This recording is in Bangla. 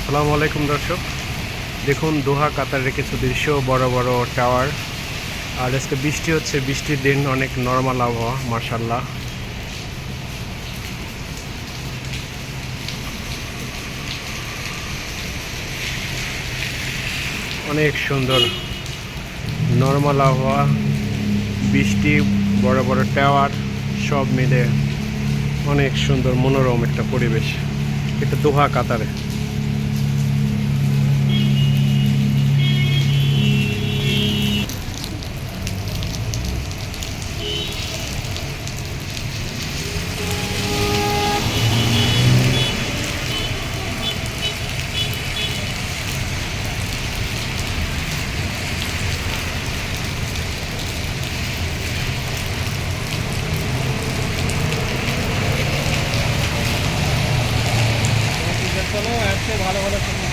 আসসালামু আলাইকুম দর্শক, দেখুন দোহা কাতারের কিছু দৃশ্য, বড় বড় টাওয়ার। আর আজকে বৃষ্টি হচ্ছে, বৃষ্টির দিন, অনেক নরমাল আবহাওয়া মাশাআল্লাহ। অনেক সুন্দর নরমাল আবহাওয়া, বৃষ্টি, বড় বড় টাওয়ার, সব মিলে অনেক সুন্দর মনোরম একটা পরিবেশ। এটা দোহা কাতারে। চলো, আজকে ভালো ভালো